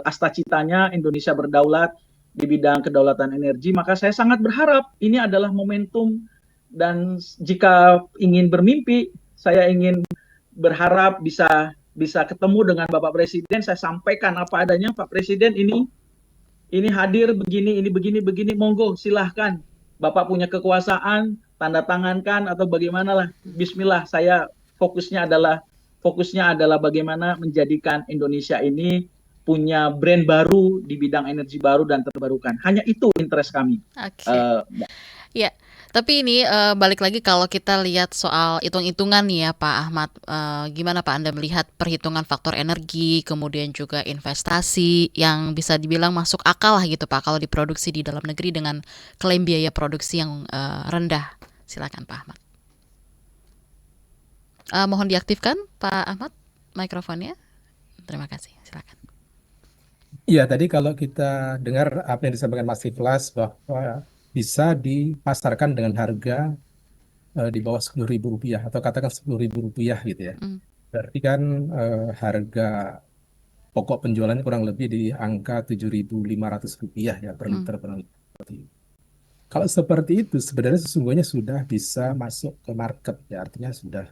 astacitanya Indonesia berdaulat di bidang kedaulatan energi. Maka saya sangat berharap ini adalah momentum, dan jika ingin bermimpi, saya ingin berharap bisa ketemu dengan Bapak Presiden, saya sampaikan apa adanya, Pak Presiden ini hadir begini, ini begini, monggo silahkan, Bapak punya kekuasaan, tanda tangankan atau bagaimana lah, bismillah. Saya fokusnya adalah bagaimana menjadikan Indonesia ini punya brand baru di bidang energi baru dan terbarukan. Hanya itu interest kami. Ya, tapi ini balik lagi kalau kita lihat soal hitung-hitungan nih ya Pak Ahmad, gimana Pak Anda melihat perhitungan faktor energi, kemudian juga investasi yang bisa dibilang masuk akal lah gitu Pak kalau diproduksi di dalam negeri dengan klaim biaya produksi yang rendah Silakan Pak Ahmad. Mohon diaktifkan Pak Ahmad mikrofonnya. Terima kasih. Silakan. Iya, tadi kalau kita dengar apa yang disampaikan Mas Ikhlas bahwa bisa dipasarkan dengan harga di bawah Rp10.000 atau katakan Rp10.000 gitu ya. Berarti kan harga pokok penjualannya kurang lebih di angka Rp7.500 ya per liter. Kalau seperti itu sebenarnya sesungguhnya sudah bisa masuk ke market ya, artinya sudah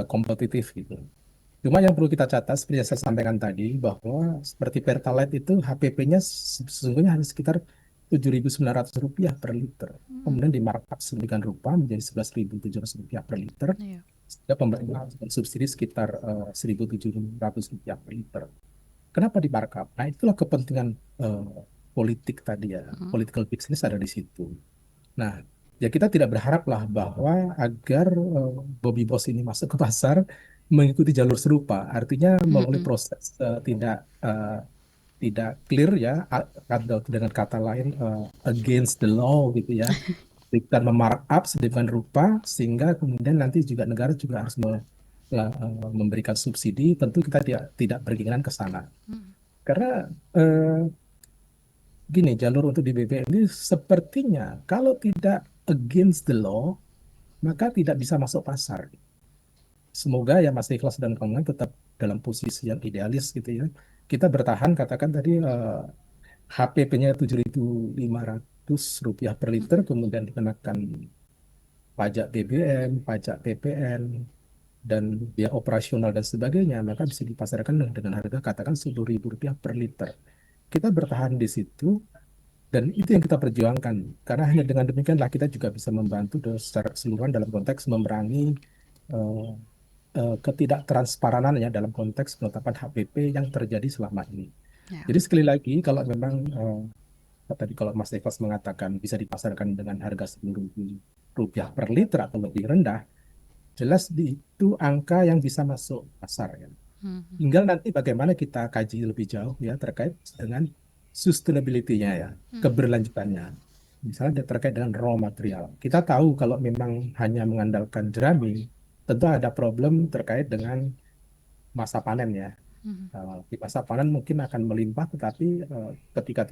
kompetitif gitu. Cuma yang perlu kita catat seperti yang saya sampaikan tadi bahwa seperti Pertalite itu HPP-nya sesungguhnya hanya sekitar Rp7.900 per liter. Kemudian di markup sedemikian rupa menjadi Rp11.700 per liter. Sehingga pemerintah subsidi sekitar Rp1.700 per liter. Kenapa di markup? Nah, itulah kepentingan politik tadi ya. Political business ada di situ. Nah, ya kita tidak berharap lah bahwa agar Bobby Boss ini masuk ke pasar mengikuti jalur serupa, artinya melalui proses tidak clear ya, atau dengan kata lain against the law gitu ya. Kita memarkup sedemikian rupa sehingga kemudian nanti juga negara juga harus memberikan subsidi. Tentu kita tidak berkeinginan ke sana, karena gini, jalur untuk di BBM ini sepertinya kalau tidak against the law, maka tidak bisa masuk pasar. Semoga ya Mas Ikhlas dan kawan-kawan tetap dalam posisi yang idealis gitu ya. Kita bertahan, katakan tadi HPP-nya Rp7.500 per liter, kemudian dikenakan pajak BBM, pajak PPN, dan biaya operasional dan sebagainya, maka bisa dipasarkan dengan harga katakan Rp10.000 per liter. Kita bertahan di situ, dan itu yang kita perjuangkan. Karena hanya dengan demikianlah kita juga bisa membantu secara keseluruhan dalam konteks memerangi ketidaktransparan ya dalam konteks penetapan HPP yang terjadi selama ini. Jadi sekali lagi, kalau memang tadi kalau Mas Ikhlas mengatakan bisa dipasarkan dengan harga Rp10.000 per liter atau lebih rendah, jelas itu angka yang bisa masuk pasar ya. Tinggal nanti bagaimana kita kaji lebih jauh ya terkait dengan sustainability-nya ya, keberlanjutannya. Misalnya terkait dengan raw material. Kita tahu kalau memang hanya mengandalkan jerami, tentu ada problem terkait dengan masa panen ya. Di masa panen mungkin akan melimpah, tetapi ketika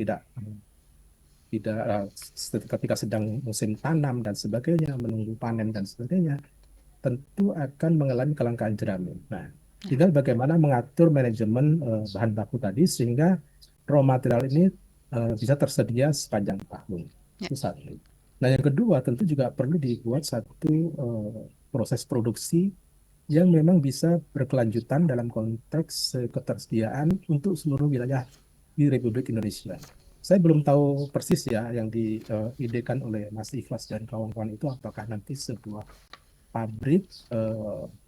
sedang musim tanam dan sebagainya, menunggu panen dan sebagainya, tentu akan mengalami kelangkaan jerami. Nah, tinggal bagaimana mengatur manajemen bahan baku tadi sehingga raw material ini bisa tersedia sepanjang tahun. Itu satu. Nah, yang kedua tentu juga perlu dibuat satu proses produksi yang memang bisa berkelanjutan dalam konteks ketersediaan untuk seluruh wilayah di Republik Indonesia. Saya belum tahu persis ya yang diidekan oleh Mas Ikhlas dan kawan-kawan itu apakah nanti sebuah pabrik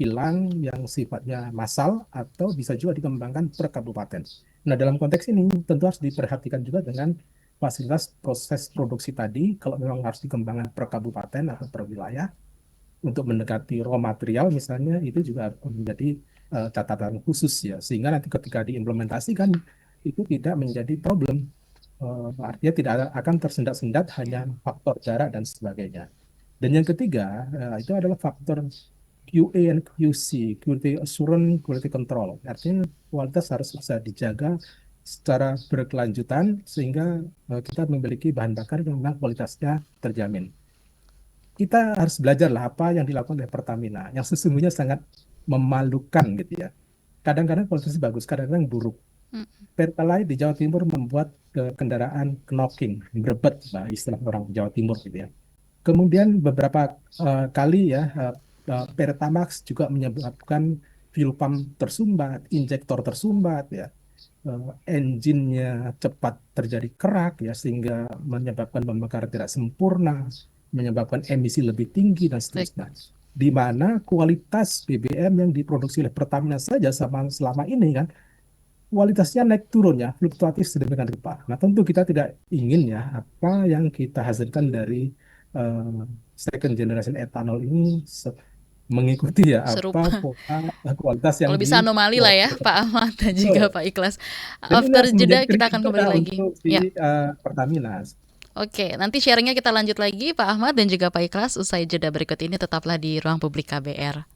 kilang yang sifatnya massal atau bisa juga dikembangkan per kabupaten. Nah, dalam konteks ini tentu harus diperhatikan juga dengan fasilitas proses produksi tadi, kalau memang harus dikembangkan per kabupaten atau per wilayah untuk mendekati raw material misalnya, itu juga menjadi catatan khusus ya, sehingga nanti ketika diimplementasikan itu tidak menjadi problem. Artinya tidak akan tersendat-sendat hanya faktor jarak dan sebagainya. Dan yang ketiga itu adalah faktor QA and QC, Quality Assurance, Quality Control. Artinya kualitas harus bisa dijaga secara berkelanjutan sehingga kita memiliki bahan bakar yang memang kualitasnya terjamin. Kita harus belajar lah apa yang dilakukan oleh Pertamina, yang sesungguhnya sangat memalukan gitu ya. Kadang-kadang kualitasnya bagus, kadang-kadang buruk. Pertalite di Jawa Timur membuat kendaraan knocking, berbet, istilah orang Jawa Timur gitu ya. Kemudian beberapa kali ya Pertamax juga menyebabkan fuel pump tersumbat, injektor tersumbat ya, engine-nya cepat terjadi kerak ya sehingga menyebabkan pembakaran tidak sempurna, menyebabkan emisi lebih tinggi dan seterusnya. Di mana kualitas BBM yang diproduksi oleh Pertamina saja selama ini kan kualitasnya naik turun ya, fluktuatif sedemikian rupa. Nah, tentu kita tidak ingin ya apa yang kita hasilkan dari second generation etanol ini mengikuti ya serupa. apa kualitas yang kalau bisa anomali lah ya Pak Ahmad dan juga Pak Ikhlas. After jeda kita akan kembali lagi untuk Pertamina. Oke, nanti sharingnya kita lanjut lagi Pak Ahmad dan juga Pak Ikhlas usai jeda berikut ini, tetaplah di Ruang Publik KBR.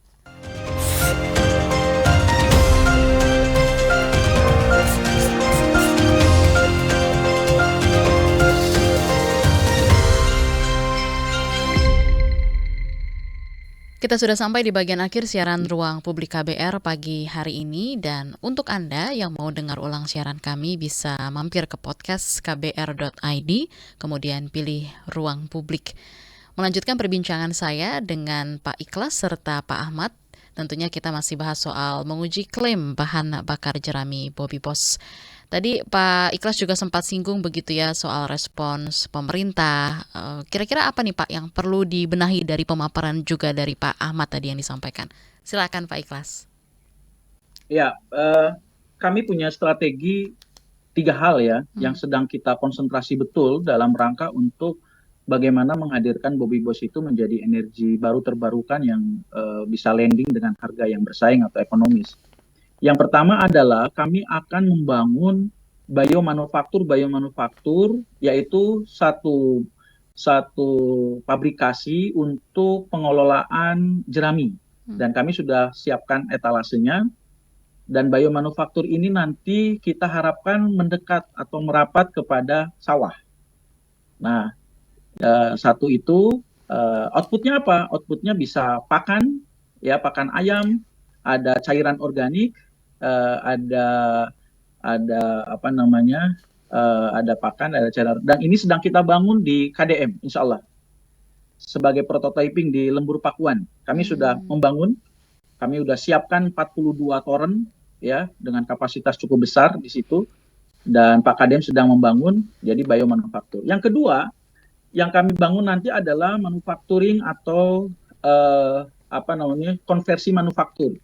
Kita sudah sampai di bagian akhir siaran Ruang Publik KBR pagi hari ini, dan untuk Anda yang mau dengar ulang siaran kami bisa mampir ke podcast kbr.id, kemudian pilih Ruang Publik. Melanjutkan perbincangan saya dengan Pak Ikhlas serta Pak Ahmad. Tentunya kita masih bahas soal menguji klaim bahan bakar jerami Bobby Boss. Tadi Pak Ikhlas juga sempat singgung begitu ya soal respons pemerintah. Kira-kira apa nih Pak yang perlu dibenahi dari pemaparan juga dari Pak Ahmad tadi yang disampaikan? Silakan Pak Ikhlas. Ya, kami punya strategi 3 hal ya yang sedang kita konsentrasi betul dalam rangka untuk bagaimana menghadirkan Bobby Boss itu menjadi energi baru terbarukan yang bisa landing dengan harga yang bersaing atau ekonomis. Yang pertama adalah kami akan membangun biomanufaktur, yaitu satu pabrikasi untuk pengelolaan jerami. Dan kami sudah siapkan etalasenya. Dan biomanufaktur ini nanti kita harapkan mendekat atau merapat kepada sawah. Nah, satu itu outputnya apa? Outputnya bisa pakan, ya pakan ayam, ada cairan organik, ada apa namanya, ada pakan, ada cairan, dan ini sedang kita bangun di KDM, insya Allah sebagai prototyping di Lembur Pakuan. Kami sudah membangun, kami sudah siapkan 42 toren ya dengan kapasitas cukup besar di situ, dan Pak KDM sedang membangun jadi biomanufaktur. Yang kedua yang kami bangun nanti adalah manufacturing atau konversi manufaktur.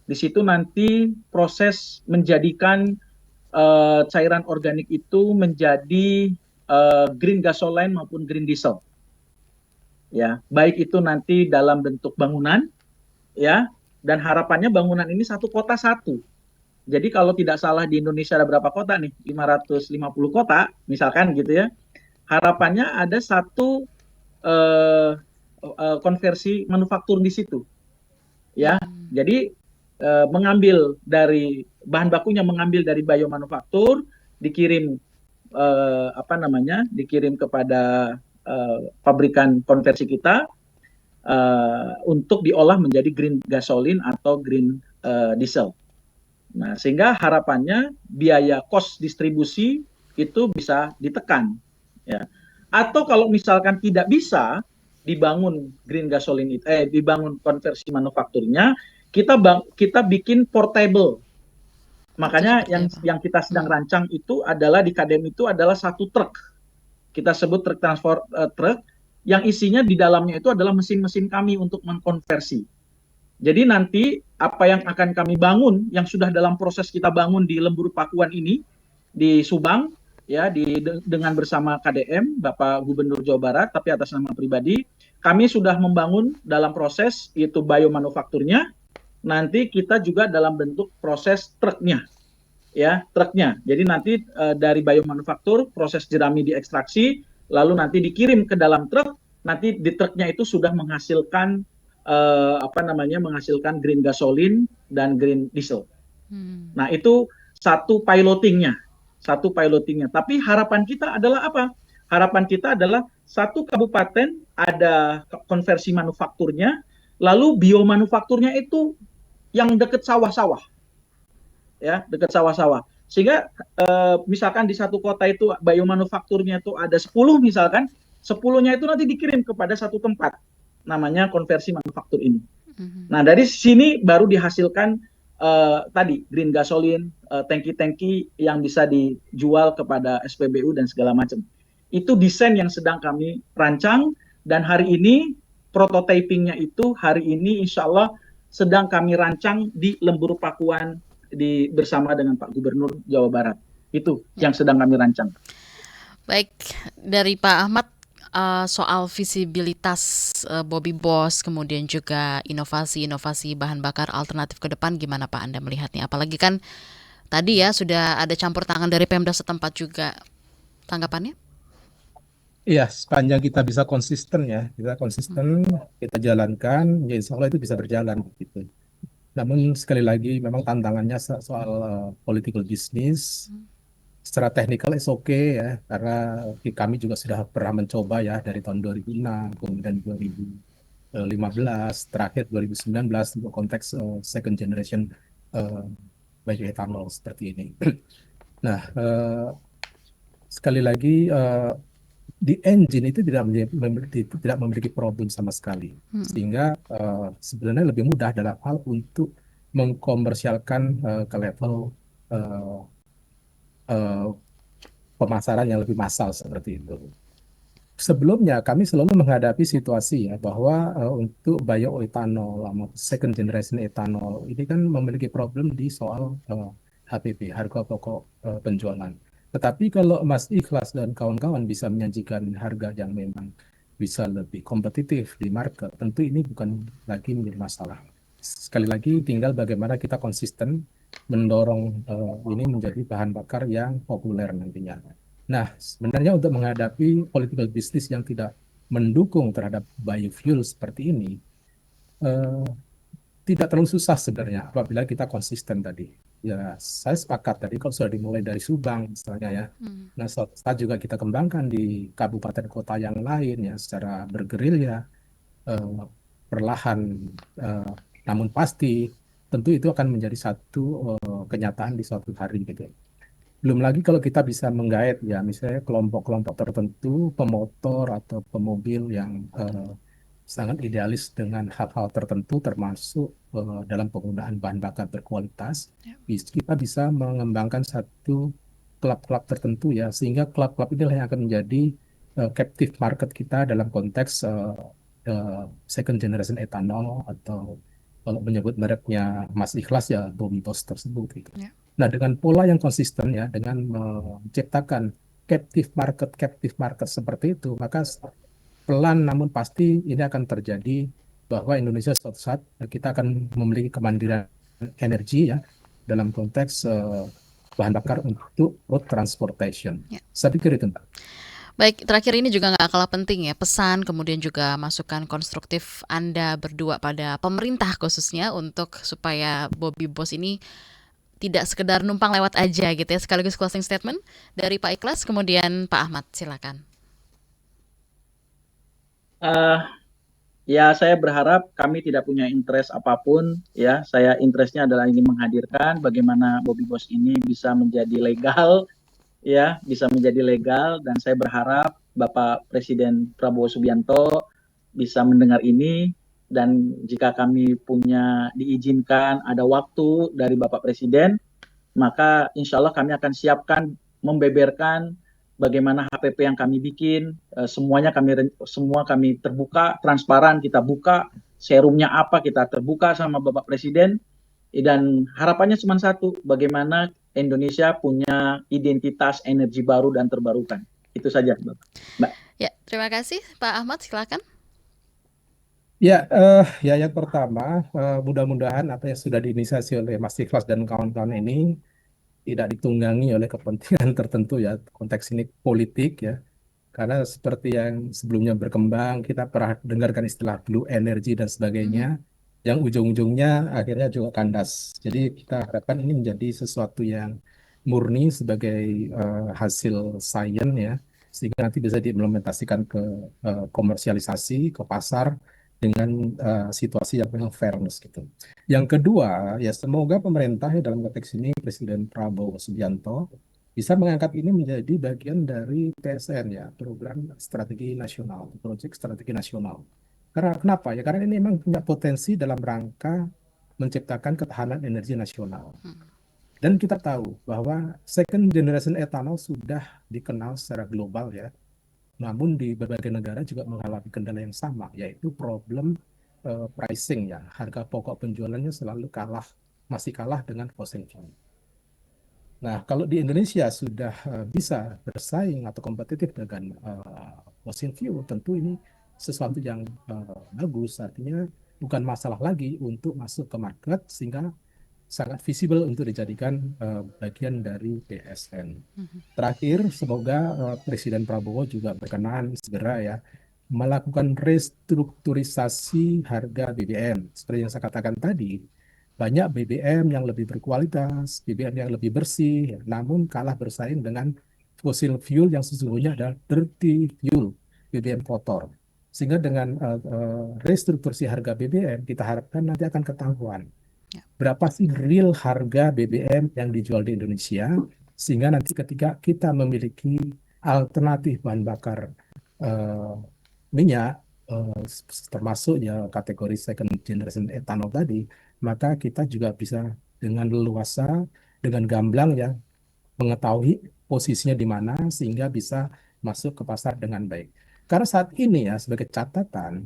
Di situ nanti proses menjadikan cairan organik itu menjadi green gasoline maupun green diesel. Ya, baik itu nanti dalam bentuk bangunan, ya, dan harapannya bangunan ini satu kota satu. Jadi kalau tidak salah di Indonesia ada berapa kota nih? 550 kota, misalkan gitu ya. Harapannya ada satu konversi manufaktur di situ. Ya, jadi mengambil dari bahan bakunya, mengambil dari biomanufaktur, dikirim dikirim kepada pabrikan konversi kita untuk diolah menjadi green gasoline atau green diesel. Nah, sehingga harapannya biaya cost distribusi itu bisa ditekan, ya. Atau kalau misalkan tidak bisa dibangun green gasoline itu, dibangun konversi manufakturnya, kita bikin portable. Makanya yang kita sedang rancang itu adalah di KDM itu adalah satu truk. Kita sebut truk transport truk yang isinya di dalamnya itu adalah mesin-mesin kami untuk mengkonversi. Jadi nanti apa yang akan kami bangun yang sudah dalam proses kita bangun di Lembur Pakuan ini di Subang ya dengan bersama KDM Bapak Gubernur Jawa Barat, tapi atas nama pribadi kami sudah membangun dalam proses itu biomanufakturnya. Nanti kita juga dalam bentuk proses truknya, ya truknya. Jadi nanti dari biomanufaktur proses jerami diekstraksi, lalu nanti dikirim ke dalam truk. Nanti di truknya itu sudah menghasilkan menghasilkan green gasoline dan green diesel. Nah itu satu pilotingnya. Tapi harapan kita adalah apa? Harapan kita adalah satu kabupaten ada konversi manufakturnya, lalu biomanufakturnya itu yang dekat sawah-sawah, ya dekat sawah-sawah. Sehingga misalkan di satu kota itu biomanufakturnya itu ada 10 misalkan, 10-nya itu nanti dikirim kepada satu tempat, namanya konversi manufaktur ini. Nah dari sini baru dihasilkan tadi green gasoline, tangki-tangki yang bisa dijual kepada SPBU dan segala macam. Itu desain yang sedang kami rancang, dan hari ini prototypingnya itu hari ini insya Allah sedang kami rancang di Lembur Pakuan bersama dengan Pak Gubernur Jawa Barat. Itu yang sedang kami rancang. Baik, dari Pak Ahmad soal visibilitas Bobby Boss, kemudian juga inovasi-inovasi bahan bakar alternatif ke depan, gimana Pak Anda melihatnya? Apalagi kan tadi ya sudah ada campur tangan dari Pemda setempat juga. Tanggapannya? Iya, sepanjang kita bisa konsisten ya, kita Hmm. konsisten, kita jalankan, ya insya Allah itu bisa berjalan gitu. Namun sekali lagi memang tantangannya soal political business. Secara teknikal is okay ya, karena kami juga sudah pernah mencoba ya dari tahun 2006, kemudian 2015, terakhir 2019 untuk konteks second generation uh, bioethanol seperti ini. Nah, sekali lagi di engine itu tidak memiliki problem sama sekali, Hmm. sehingga sebenarnya lebih mudah dalam hal untuk mengkomersialkan ke level uh, uh, pemasaran yang lebih massal seperti itu. Sebelumnya kami selalu menghadapi situasi ya bahwa untuk bioethanol sama second generation ethanol ini kan memiliki problem di soal HPP, harga pokok penjualan. Tetapi kalau Mas Ikhlas dan kawan-kawan bisa menyajikan harga yang memang bisa lebih kompetitif di market, tentu ini bukan lagi menjadi masalah. Sekali lagi tinggal bagaimana kita konsisten mendorong ini menjadi bahan bakar yang populer nantinya. Nah, sebenarnya untuk menghadapi political business yang tidak mendukung terhadap biofuel seperti ini, eh, tidak terlalu susah sebenarnya apabila kita konsisten tadi. Ya, saya sepakat tadi kalau sudah dimulai dari Subang misalnya ya. Hmm. Nah, saat juga kita kembangkan di kabupaten kota yang lain ya secara bergerilya, eh, perlahan, eh, namun pasti, tentu itu akan menjadi satu kenyataan di suatu hari gitu. Belum lagi kalau kita bisa menggait ya misalnya kelompok-kelompok tertentu, pemotor atau pemobil yang sangat idealis dengan hal-hal tertentu termasuk dalam penggunaan bahan bakar berkualitas, kita bisa mengembangkan satu klub-klub tertentu ya sehingga klub-klub inilah yang akan menjadi captive market kita dalam konteks second generation ethanol atau kalau menyebut mereknya Mas Ikhlas ya Bobby Boss tersebut gitu. Ya. Nah, dengan pola yang konsisten ya, dengan menciptakan captive market seperti itu, maka pelan namun pasti ini akan terjadi bahwa Indonesia suatu saat kita akan memiliki kemandirian energi ya dalam konteks bahan bakar untuk road transportation. Ya. Saya pikir itu, Mbak. Baik, terakhir ini juga nggak kalah penting ya, pesan kemudian juga masukan konstruktif Anda berdua pada pemerintah khususnya untuk supaya Bobby Boss ini tidak sekedar numpang lewat aja gitu ya, sekaligus closing statement dari Pak Ikhlas, kemudian Pak Ahmad, silakan. Eh, Ya, saya berharap kami tidak punya interest apapun. Ya, saya interestnya adalah ingin menghadirkan bagaimana Bobby Boss ini bisa menjadi legal, ya, bisa menjadi legal. Dan saya berharap Bapak Presiden Prabowo Subianto bisa mendengar ini. Dan jika kami punya diizinkan ada waktu dari Bapak Presiden, maka insya Allah kami akan siapkan membeberkan bagaimana HPP yang kami bikin, semua kami terbuka, transparan, kita buka serumnya apa, kita terbuka sama Bapak Presiden, dan harapannya cuma satu, bagaimana Indonesia punya identitas energi baru dan terbarukan. Itu saja, Mbak. Ya, terima kasih Pak Ahmad, silakan. Ya, ya yang pertama, mudah-mudahan apa yang sudah diinisiasi oleh Mas Ikhlas dan kawan-kawan ini tidak ditunggangi oleh kepentingan tertentu ya, konteks ini politik ya. Karena seperti yang sebelumnya berkembang, kita pernah dengarkan istilah blue energy dan sebagainya, Mhm. yang ujung-ujungnya akhirnya juga kandas. Jadi kita harapkan ini menjadi sesuatu yang murni sebagai hasil sains ya, sehingga nanti bisa diimplementasikan ke komersialisasi, ke pasar dengan situasi yang memang fairness gitu. Yang kedua, ya semoga pemerintah ya dalam konteks ini Presiden Prabowo Subianto bisa mengangkat ini menjadi bagian dari PSN ya, program strategi nasional, proyek strategi nasional. Karena kenapa ya? Karena ini memang punya potensi dalam rangka menciptakan ketahanan energi nasional. Dan kita tahu bahwa second generation ethanol sudah dikenal secara global ya. Namun di berbagai negara juga mengalami kendala yang sama, yaitu problem pricing ya. Harga pokok penjualannya selalu masih kalah dengan fossil fuel. Nah, kalau di Indonesia sudah bisa bersaing atau kompetitif dengan fossil fuel, tentu ini sesuatu yang bagus. Artinya bukan masalah lagi untuk masuk ke market sehingga sangat visible untuk dijadikan bagian dari BSN. Mhm. Terakhir, semoga Presiden Prabowo juga berkenan segera ya melakukan restrukturisasi harga BBM. Seperti yang saya katakan tadi, banyak BBM yang lebih berkualitas, BBM yang lebih bersih, ya, namun kalah bersaing dengan fossil fuel yang sesungguhnya adalah dirty fuel, BBM kotor. Sehingga dengan restrukturasi harga BBM, kita harapkan nanti akan ketahuan Ya. berapa sih real harga BBM yang dijual di Indonesia, sehingga nanti ketika kita memiliki alternatif bahan bakar eh, minyak, termasuk ya kategori second generation ethanol tadi, maka kita juga bisa dengan leluasa, dengan gamblang ya mengetahui posisinya di mana sehingga bisa masuk ke pasar dengan baik. Karena saat ini ya sebagai catatan,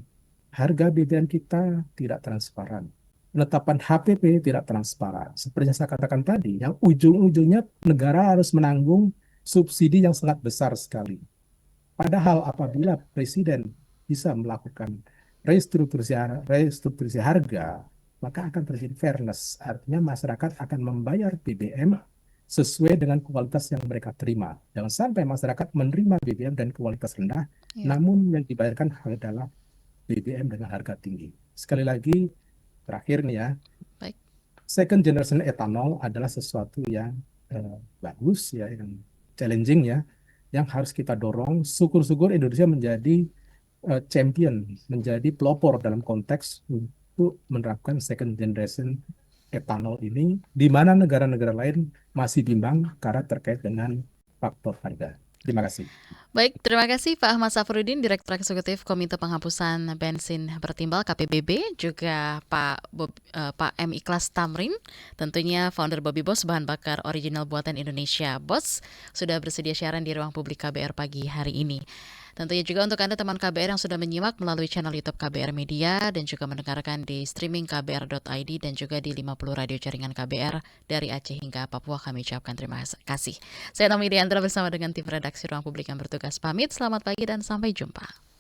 harga BBM kita tidak transparan. Penetapan HPP tidak transparan. Seperti yang saya katakan tadi, yang ujung-ujungnya negara harus menanggung subsidi yang sangat besar sekali. Padahal apabila Presiden bisa melakukan restrukturisasi harga, maka akan terjadi fairness. Artinya masyarakat akan membayar BBM sesuai dengan kualitas yang mereka terima. Jangan sampai masyarakat menerima BBM dan kualitas rendah, Ya. namun yang dibayarkan adalah BBM dengan harga tinggi. Sekali lagi, terakhir nih ya, Baik. second generation ethanol adalah sesuatu yang bagus ya, yang challenging ya, yang harus kita dorong. Syukur-syukur Indonesia menjadi champion, menjadi pelopor dalam konteks untuk menerapkan second generation ethanol ini, di mana negara-negara lain masih bimbang karena terkait dengan faktor harga. Terima kasih. Baik, terima kasih Pak Ahmad Safruddin, Direktur Eksekutif Komite Penghapusan Bensin Bertimbal KPBB, juga Pak M. Ikhlas Tamrin, tentunya founder Bobby Boss, bahan bakar original buatan Indonesia. Bos, sudah bersedia siaran di ruang publik KBR pagi hari ini. Tentunya juga untuk Anda teman KBR yang sudah menyimak melalui channel YouTube KBR Media dan juga mendengarkan di streaming kbr.id dan juga di 50 radio jaringan KBR dari Aceh hingga Papua, kami ucapkan terima kasih. Saya Naomi Diandra bersama dengan tim redaksi Ruang Publik yang bertugas pamit. Selamat pagi dan sampai jumpa.